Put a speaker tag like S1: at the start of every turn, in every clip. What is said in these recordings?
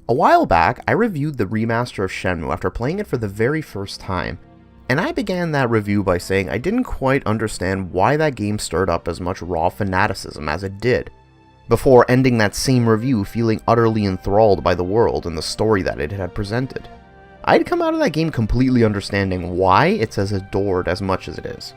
S1: A while back, I reviewed the remaster of Shenmue after playing it for the very first time, and I began that review by saying I didn't quite understand why that game stirred up as much raw fanaticism as it did, before ending that same review feeling utterly enthralled by the world and the story that it had presented. I'd come out of that game completely understanding why it's as adored as much as it is.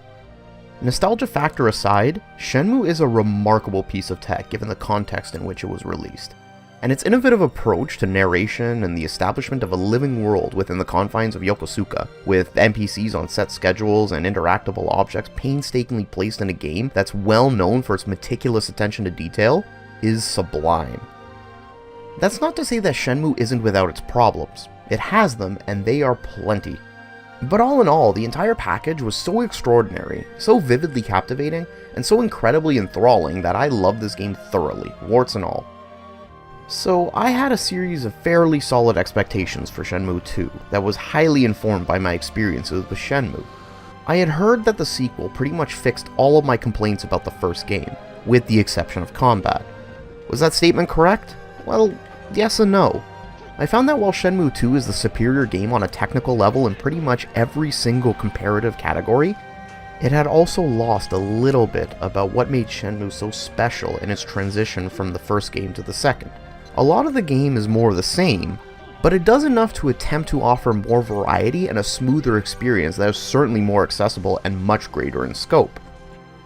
S1: Nostalgia factor aside, Shenmue is a remarkable piece of tech given the context in which it was released, and its innovative approach to narration and the establishment of a living world within the confines of Yokosuka, with NPCs on set schedules and interactable objects painstakingly placed in a game that's well known for its meticulous attention to detail, is sublime. That's not to say that Shenmue isn't without its problems. It has them, and they are plenty. But all in all, the entire package was so extraordinary, so vividly captivating, and so incredibly enthralling that I loved this game thoroughly, warts and all. So I had a series of fairly solid expectations for Shenmue II that was highly informed by my experiences with Shenmue. I had heard that the sequel pretty much fixed all of my complaints about the first game, with the exception of combat. Was that statement correct? Well, yes and no. I found that while Shenmue II is the superior game on a technical level in pretty much every single comparative category, it had also lost a little bit about what made Shenmue so special in its transition from the first game to the second. A lot of the game is more of the same, but it does enough to attempt to offer more variety and a smoother experience that is certainly more accessible and much greater in scope.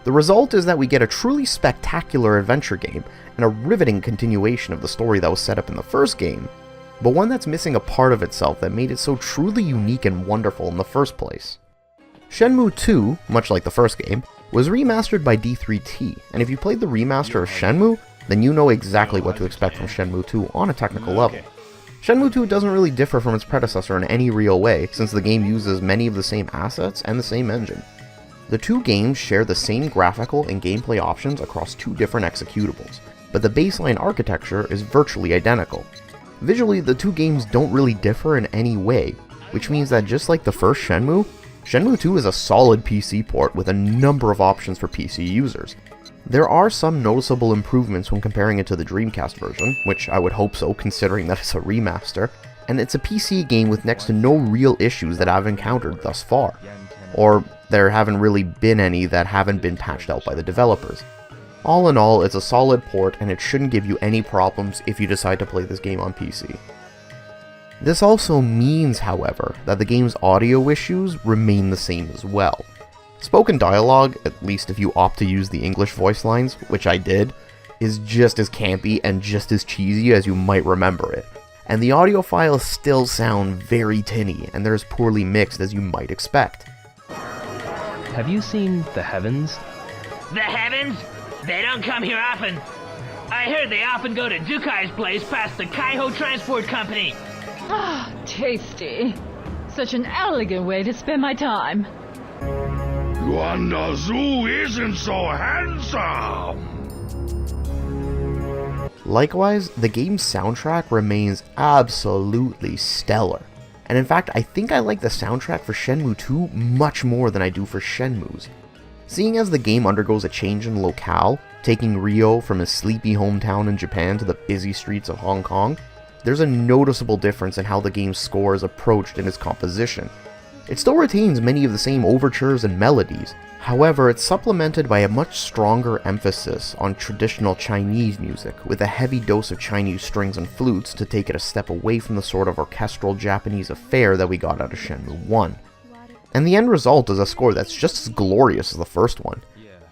S1: The result is that we get a truly spectacular adventure game and a riveting continuation of the story that was set up in the first game, but one that's missing a part of itself that made it so truly unique and wonderful in the first place. Shenmue II, much like the first game, was remastered by D3T, and if you played the remaster of Shenmue, then you know exactly what to expect from Shenmue 2 on a technical level. Shenmue 2 doesn't really differ from its predecessor in any real way, since the game uses many of the same assets and the same engine. The two games share the same graphical and gameplay options across two different executables, but the baseline architecture is virtually identical. Visually, the two games don't really differ in any way, which means that just like the first Shenmue, Shenmue 2 is a solid PC port with a number of options for PC users. There are some noticeable improvements when comparing it to the Dreamcast version, which I would hope so considering that it's a remaster, and it's a PC game with next to no real issues that I've encountered thus far. Or there haven't really been any that haven't been patched out by the developers. All in all, it's a solid port and it shouldn't give you any problems if you decide to play this game on PC. This also means, however, that the game's audio issues remain the same as well. Spoken dialogue, at least if you opt to use the English voice lines, which I did, is just as campy and just as cheesy as you might remember it. And the audio files still sound very tinny, and they're as poorly mixed as you might expect.
S2: Have you seen the heavens?
S3: The heavens? They don't come here often. I heard they often go to Dukai's place past the Kaiho Transport Company.
S4: Ah, tasty. Such an elegant way to spend my time.
S5: Wanda Zoo isn't so handsome!
S1: Likewise, the game's soundtrack remains absolutely stellar. And in fact, I think I like the soundtrack for Shenmue 2 much more than I do for Shenmue's. Seeing as the game undergoes a change in locale, taking Ryo from his sleepy hometown in Japan to the busy streets of Hong Kong, there's a noticeable difference in how the game's score is approached in its composition. It still retains many of the same overtures and melodies, however it's supplemented by a much stronger emphasis on traditional Chinese music, with a heavy dose of Chinese strings and flutes to take it a step away from the sort of orchestral Japanese affair that we got out of Shenmue 1. And the end result is a score that's just as glorious as the first one.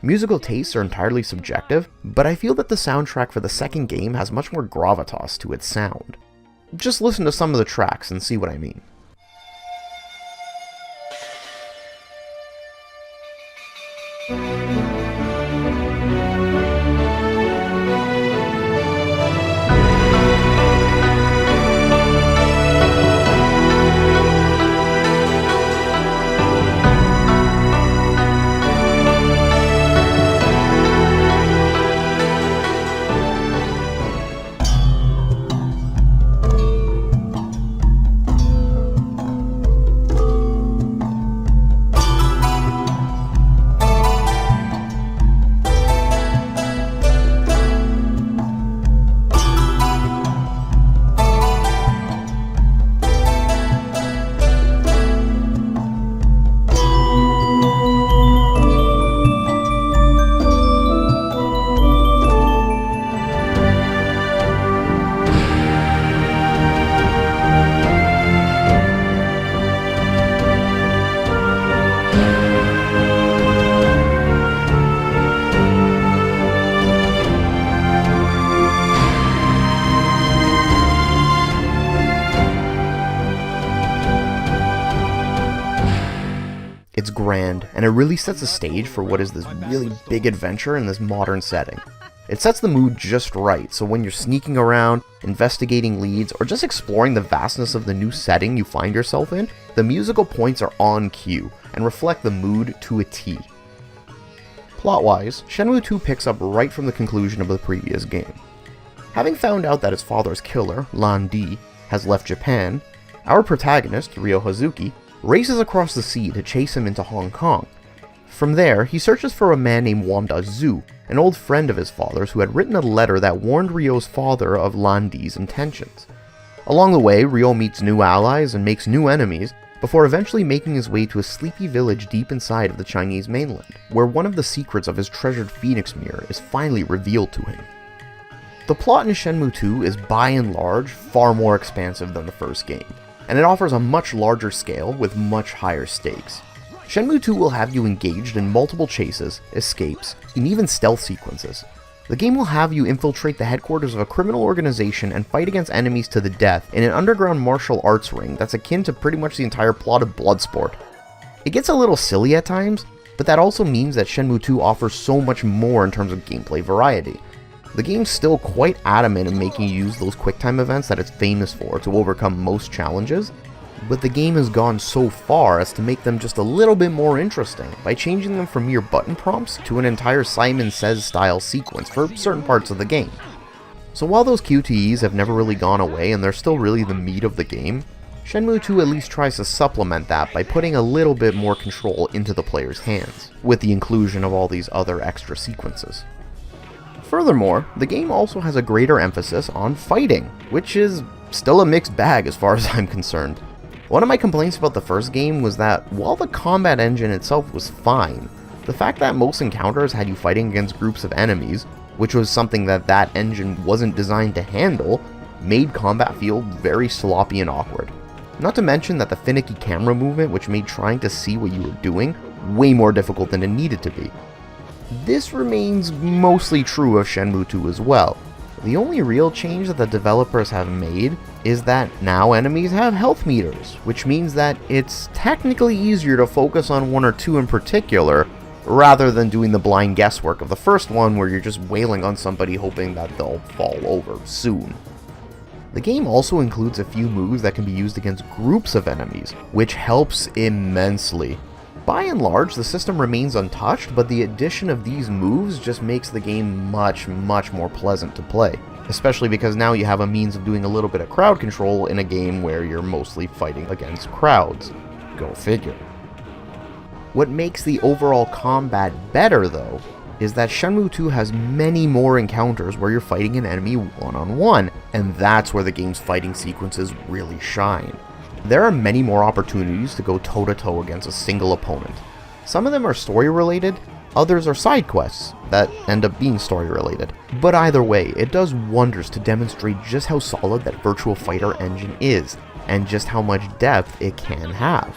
S1: Musical tastes are entirely subjective, but I feel that the soundtrack for the second game has much more gravitas to its sound. Just listen to some of the tracks and see what I mean. grand, and it really sets the stage for what is this really big adventure in this modern setting. It sets the mood just right, so when you're sneaking around, investigating leads, or just exploring the vastness of the new setting you find yourself in, the musical points are on cue, and reflect the mood to a T. Plot-wise, Shenmue II picks up right from the conclusion of the previous game. Having found out that his father's killer, Lan Di, has left Japan, our protagonist, Ryo Hazuki, races across the sea to chase him into Hong Kong. From there, he searches for a man named Wanda Zhu, an old friend of his father's who had written a letter that warned Ryo's father of Lan Di's intentions. Along the way, Ryo meets new allies and makes new enemies, before eventually making his way to a sleepy village deep inside of the Chinese mainland, where one of the secrets of his treasured Phoenix Mirror is finally revealed to him. The plot in Shenmue II is by and large far more expansive than the first game, and it offers a much larger scale with much higher stakes. Shenmue II will have you engaged in multiple chases, escapes, and even stealth sequences. The game will have you infiltrate the headquarters of a criminal organization and fight against enemies to the death in an underground martial arts ring that's akin to pretty much the entire plot of Bloodsport. It gets a little silly at times, but that also means that Shenmue II offers so much more in terms of gameplay variety. The game's still quite adamant in making you use those QuickTime events that it's famous for to overcome most challenges, but the game has gone so far as to make them just a little bit more interesting by changing them from mere button prompts to an entire Simon Says style sequence for certain parts of the game. So while those QTEs have never really gone away and they're still really the meat of the game, Shenmue II at least tries to supplement that by putting a little bit more control into the player's hands, with the inclusion of all these other extra sequences. Furthermore, the game also has a greater emphasis on fighting, which is still a mixed bag as far as I'm concerned. One of my complaints about the first game was that while the combat engine itself was fine, the fact that most encounters had you fighting against groups of enemies, which was something that engine wasn't designed to handle, made combat feel very sloppy and awkward. Not to mention that the finicky camera movement which made trying to see what you were doing way more difficult than it needed to be. This remains mostly true of Shenmue 2 as well. The only real change that the developers have made is that now enemies have health meters, which means that it's technically easier to focus on one or two in particular, rather than doing the blind guesswork of the first one where you're just wailing on somebody hoping that they'll fall over soon. The game also includes a few moves that can be used against groups of enemies, which helps immensely. By and large, the system remains untouched, but the addition of these moves just makes the game much more pleasant to play. Especially because now you have a means of doing a little bit of crowd control in a game where you're mostly fighting against crowds. Go figure. What makes the overall combat better, though, is that Shenmue 2 has many more encounters where you're fighting an enemy one-on-one, and that's where the game's fighting sequences really shine. There are many more opportunities to go toe-to-toe against a single opponent. Some of them are story-related, others are side quests that end up being story-related. But either way, it does wonders to demonstrate just how solid that Virtual Fighter engine is, and just how much depth it can have.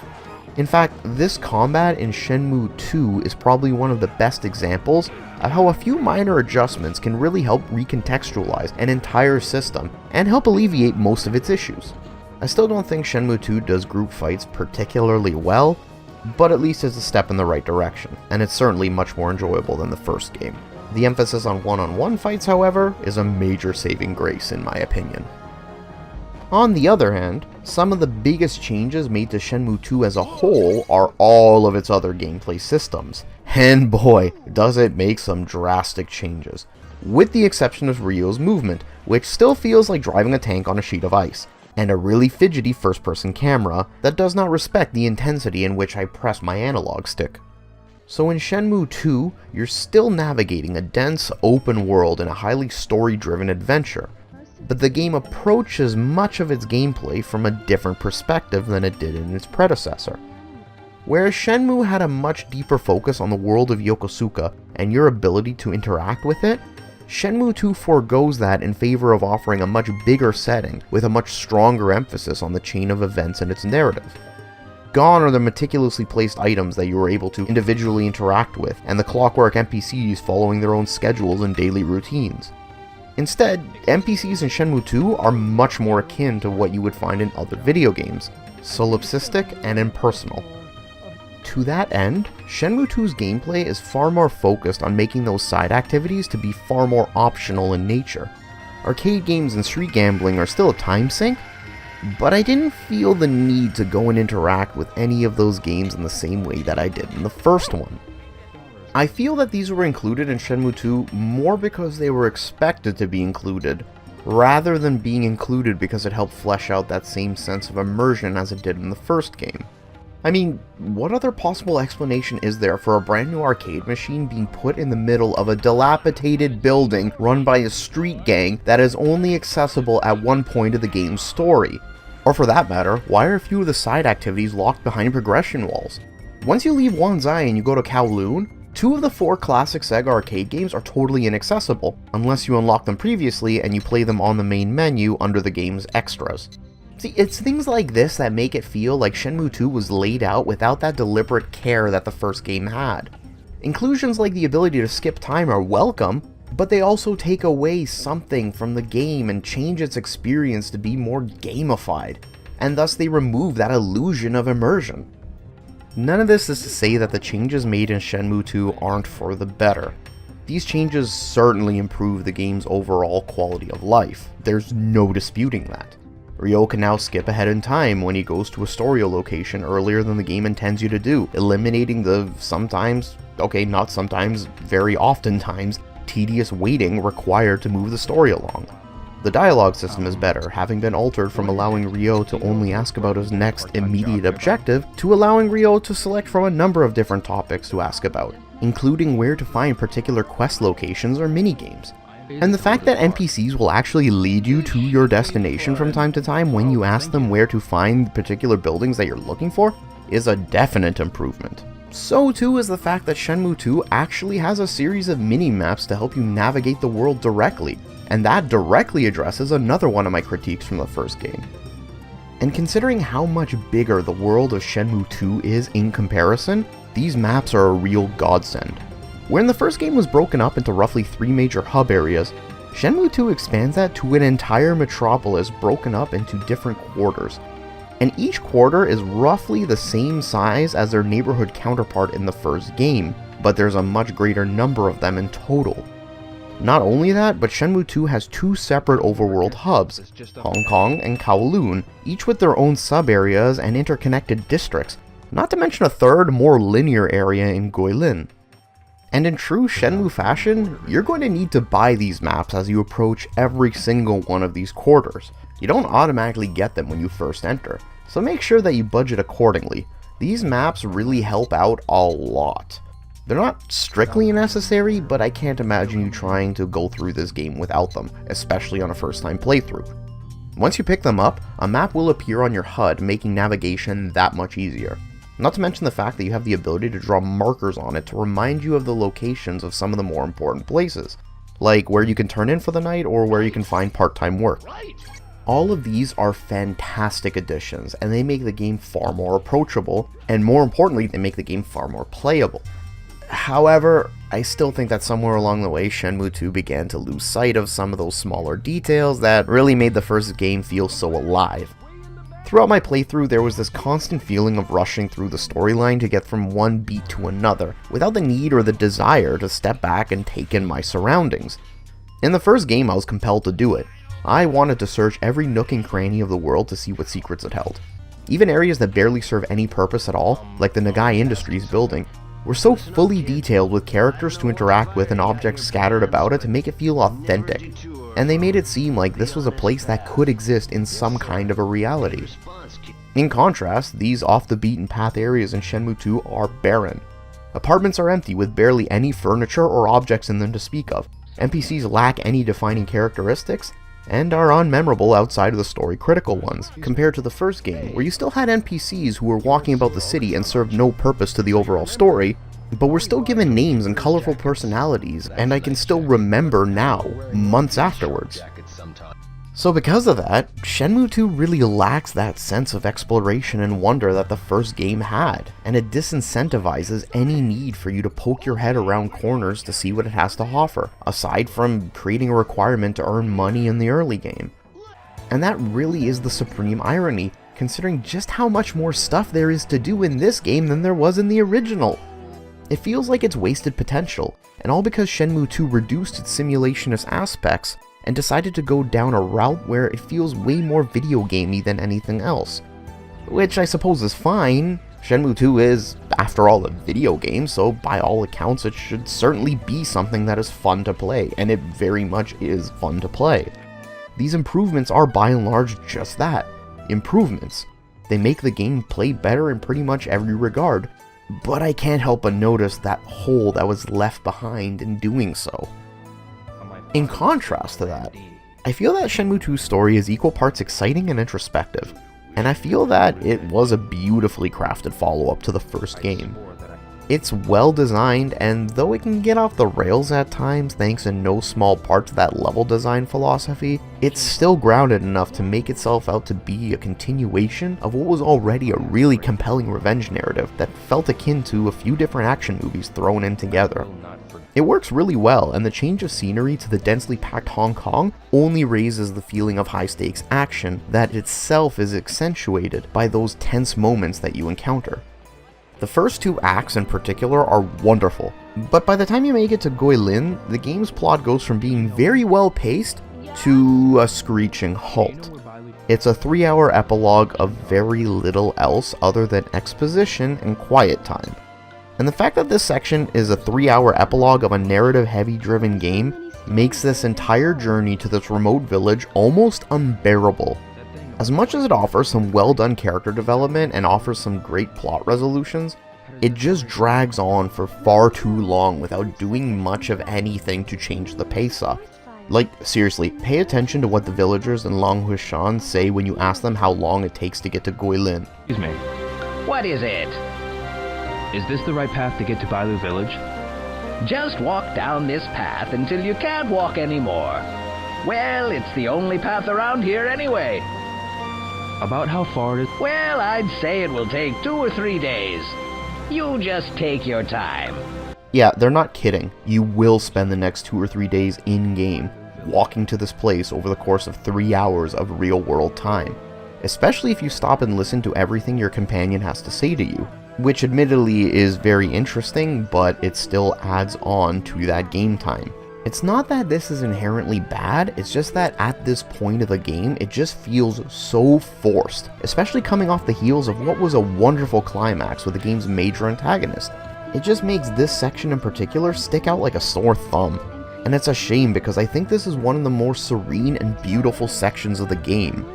S1: In fact, this combat in Shenmue 2 is probably one of the best examples of how a few minor adjustments can really help recontextualize an entire system and help alleviate most of its issues. I still don't think Shenmue 2 does group fights particularly well, but at least it's a step in the right direction, and it's certainly much more enjoyable than the first game. The emphasis on one-on-one fights, however, is a major saving grace in my opinion. On the other hand, some of the biggest changes made to Shenmue 2 as a whole are all of its other gameplay systems, and boy, does it make some drastic changes, with the exception of Ryo's movement, which still feels like driving a tank on a sheet of ice, and a really fidgety first-person camera that does not respect the intensity in which I press my analog stick. So in Shenmue 2, you're still navigating a dense open world in a highly story-driven adventure, but the game approaches much of its gameplay from a different perspective than it did in its predecessor. Whereas Shenmue had a much deeper focus on the world of Yokosuka and your ability to interact with it, Shenmue 2 forgoes that in favor of offering a much bigger setting with a much stronger emphasis on the chain of events and its narrative. Gone are the meticulously placed items that you were able to individually interact with, and the clockwork NPCs following their own schedules and daily routines. Instead, NPCs in Shenmue 2 are much more akin to what you would find in other video games, solipsistic and impersonal. To that end, Shenmue II's gameplay is far more focused on making those side activities to be far more optional in nature. Arcade games and street gambling are still a time sink, but I didn't feel the need to go and interact with any of those games in the same way that I did in the first one. I feel that these were included in Shenmue II more because they were expected to be included, rather than being included because it helped flesh out that same sense of immersion as it did in the first game. I mean, what other possible explanation is there for a brand new arcade machine being put in the middle of a dilapidated building run by a street gang that is only accessible at one point of the game's story? Or for that matter, why are a few of the side activities locked behind progression walls? Once you leave Wanzai and you go to Kowloon, 2 of the 4 classic Sega arcade games are totally inaccessible, unless you unlock them previously and you play them on the main menu under the game's extras. See, it's things like this that make it feel like Shenmue 2 was laid out without that deliberate care that the first game had. Inclusions like the ability to skip time are welcome, but they also take away something from the game and change its experience to be more gamified, and thus they remove that illusion of immersion. None of this is to say that the changes made in Shenmue 2 aren't for the better. These changes certainly improve the game's overall quality of life, there's no disputing that. Ryo can now skip ahead in time when he goes to a story location earlier than the game intends you to do, eliminating the sometimes, okay not sometimes, very oftentimes, tedious waiting required to move the story along. The dialogue system is better, having been altered from allowing Ryo to only ask about his next immediate objective to allowing Ryo to select from a number of different topics to ask about, including where to find particular quest locations or minigames. And the fact that NPCs will actually lead you to your destination from time to time when you ask them where to find particular buildings that you're looking for is a definite improvement. So too is the fact that Shenmue 2 actually has a series of mini-maps to help you navigate the world directly, and that directly addresses another one of my critiques from the first game. And considering how much bigger the world of Shenmue 2 is in comparison, these maps are a real godsend. Where the first game was broken up into roughly 3 major hub areas, Shenmue 2 expands that to an entire metropolis broken up into different quarters. And each quarter is roughly the same size as their neighborhood counterpart in the first game, but there's a much greater number of them in total. Not only that, but Shenmue 2 has 2 separate overworld hubs, Hong Kong and Kowloon, each with their own sub-areas and interconnected districts, not to mention a third, more linear area in Guilin. And in true Shenmue fashion, you're going to need to buy these maps as you approach every single one of these quarters. You don't automatically get them when you first enter, so make sure that you budget accordingly. These maps really help out a lot. They're not strictly necessary, but I can't imagine you trying to go through this game without them, especially on a first-time playthrough. Once you pick them up, a map will appear on your HUD, making navigation that much easier. Not to mention the fact that you have the ability to draw markers on it to remind you of the locations of some of the more important places, like where you can turn in for the night or where you can find part-time work. All of these are fantastic additions, and they make the game far more approachable, and more importantly, they make the game far more playable. However, I still think that somewhere along the way, Shenmue 2 began to lose sight of some of those smaller details that really made the first game feel so alive. Throughout my playthrough, there was this constant feeling of rushing through the storyline to get from one beat to another, without the need or the desire to step back and take in my surroundings. In the first game, I was compelled to do it. I wanted to search every nook and cranny of the world to see what secrets it held. Even areas that barely serve any purpose at all, like the Nagai Industries building, were so fully detailed with characters to interact with and objects scattered about it to make it feel authentic, and they made it seem like this was a place that could exist in some kind of a reality. In contrast, these off-the-beaten-path areas in Shenmue 2 are barren. Apartments are empty with barely any furniture or objects in them to speak of, NPCs lack any defining characteristics, and are unmemorable outside of the story-critical ones, compared to the first game, where you still had NPCs who were walking about the city and served no purpose to the overall story, but were still given names and colorful personalities, and I can still remember now, months afterwards. So because of that, Shenmue 2 really lacks that sense of exploration and wonder that the first game had, and it disincentivizes any need for you to poke your head around corners to see what it has to offer, aside from creating a requirement to earn money in the early game. And that really is the supreme irony. considering just how much more stuff there is to do in this game than there was in the original. It feels like it's wasted potential, and all because Shenmue II reduced its simulationist aspects and decided to go down a route where it feels way more video gamey than anything else. Which I suppose is fine. Shenmue II is, after all, a video game, so by all accounts it should certainly be something that is fun to play, and it very much is fun to play. These improvements are by and large just that, improvements. They make the game play better in pretty much every regard, but I can't help but notice that hole that was left behind in doing so. In contrast to that, I feel that Shenmue 2's story is equal parts exciting and introspective, and I feel that it was a beautifully crafted follow-up to the first game. It's well designed, and though it can get off the rails at times thanks in no small part to that level design philosophy, it's still grounded enough to make itself out to be a continuation of what was already a really compelling revenge narrative that felt akin to a few different action movies thrown in together. It works really well, and the change of scenery to the densely packed Hong Kong only raises the feeling of high-stakes action that itself is accentuated by those tense moments that you encounter. The first two acts in particular are wonderful, but by the time you make it to Guilin, the game's plot goes from being very well paced to a screeching halt. It's a 3-hour epilogue of very little else other than exposition and quiet time. And the fact that this section is a 3-hour epilogue of a narrative-heavy driven game makes this entire journey to this remote village almost unbearable. As much as it offers some well-done character development and offers some great plot resolutions, it just drags on for far too long without doing much of anything to change the pace up. Like, seriously, pay attention to what the villagers in Longhuishan say when you ask them how long it takes to get to Guilin.
S2: Excuse me.
S3: What is it?
S2: Is this the right path to get to Bailu Village?
S3: Just walk down this path until you can't walk anymore. Well, it's the only path around here anyway.
S2: About how far it is?
S3: Well, I'd say it will take 2 or 3 days. You just take your time.
S1: Yeah, they're not kidding. You will spend the next 2 or 3 days in-game, walking to this place over the course of 3 hours of real-world time. Especially if you stop and listen to everything your companion has to say to you. Which admittedly is very interesting, but it still adds on to that game time. It's not that this is inherently bad, it's just that at this point of the game, it just feels so forced, especially coming off the heels of what was a wonderful climax with the game's major antagonist. It just makes this section in particular stick out like a sore thumb. And it's a shame because I think this is one of the more serene and beautiful sections of the game.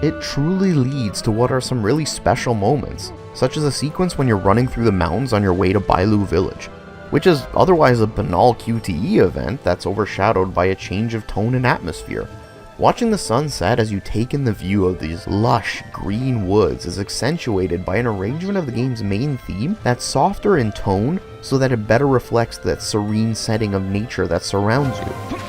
S1: It truly leads to what are some really special moments, such as a sequence when you're running through the mountains on your way to Bailu Village, which is otherwise a banal QTE event that's overshadowed by a change of tone and atmosphere. Watching the sun set as you take in the view of these lush green woods is accentuated by an arrangement of the game's main theme that's softer in tone so that it better reflects that serene setting of nature that surrounds you.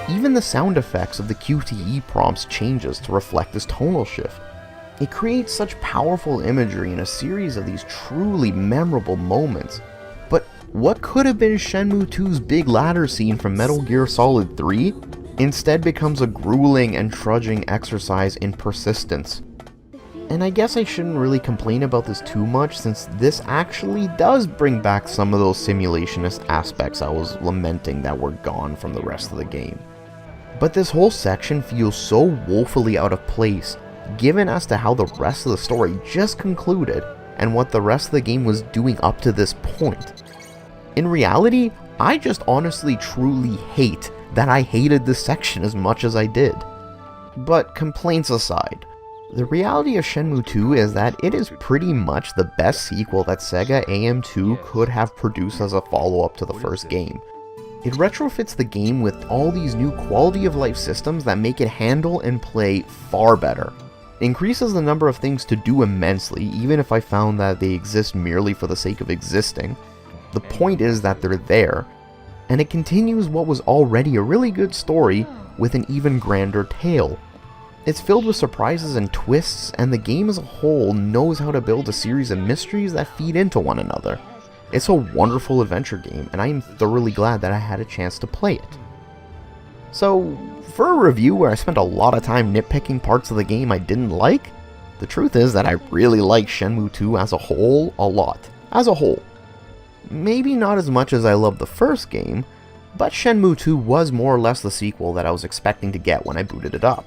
S1: Even the sound effects of the QTE prompts changes to reflect this tonal shift. It creates such powerful imagery in a series of these truly memorable moments. But what could have been Shenmue 2's big ladder scene from Metal Gear Solid 3 instead becomes a grueling and trudging exercise in persistence. And I guess I shouldn't really complain about this too much since this actually does bring back some of those simulationist aspects I was lamenting that were gone from the rest of the game. But this whole section feels so woefully out of place, given as to how the rest of the story just concluded and what the rest of the game was doing up to this point. In reality, I just honestly truly hate that I hated this section as much as I did. But complaints aside, the reality of Shenmue 2 is that it is pretty much the best sequel that Sega AM2 could have produced as a follow-up to the first game. It retrofits the game with all these new quality of life systems that make it handle and play far better. It increases the number of things to do immensely, even if I found that they exist merely for the sake of existing. The point is that they're there, and it continues what was already a really good story with an even grander tale. It's filled with surprises and twists, and the game as a whole knows how to build a series of mysteries that feed into one another. It's a wonderful adventure game, and I am thoroughly glad that I had a chance to play it. So, for a review where I spent a lot of time nitpicking parts of the game I didn't like, the truth is that I really like Shenmue II as a whole a lot. As a whole. Maybe not as much as I loved the first game, but Shenmue II was more or less the sequel that I was expecting to get when I booted it up.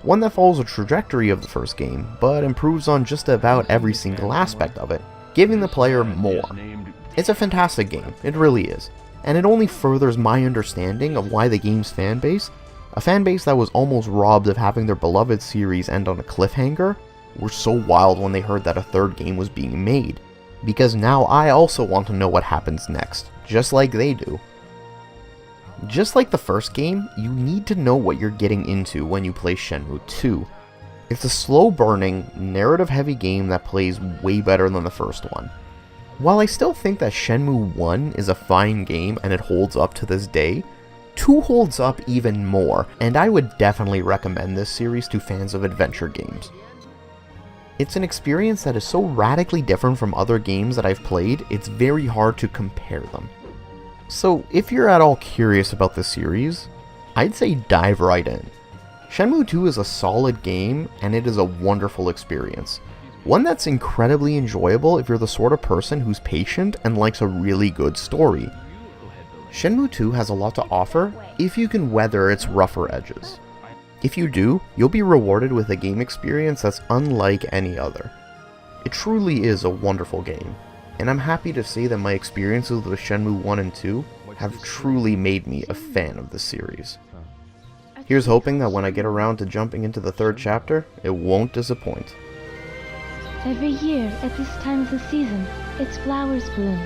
S1: One that follows the trajectory of the first game, but improves on just about every single aspect of it, giving the player more. It's a fantastic game, it really is, and it only furthers my understanding of why the game's fanbase, a fanbase that was almost robbed of having their beloved series end on a cliffhanger, were so wild when they heard that a third game was being made, because now I also want to know what happens next, just like they do. Just like the first game, you need to know what you're getting into when you play Shenmue II. It's a slow-burning, narrative-heavy game that plays way better than the first one. While I still think that Shenmue 1 is a fine game and it holds up to this day, 2 holds up even more, and I would definitely recommend this series to fans of adventure games. It's an experience that is so radically different from other games that I've played, it's very hard to compare them. So if you're at all curious about this series, I'd say dive right in. Shenmue 2 is a solid game, and it is a wonderful experience. One that's incredibly enjoyable if you're the sort of person who's patient and likes a really good story. Shenmue 2 has a lot to offer if you can weather its rougher edges. If you do, you'll be rewarded with a game experience that's unlike any other. It truly is a wonderful game, and I'm happy to say that my experiences with Shenmue 1 and 2 have truly made me a fan of the series. Here's hoping that when I get around to jumping into the third chapter, it won't disappoint.
S6: Every year, at this time of the season, its flowers bloom.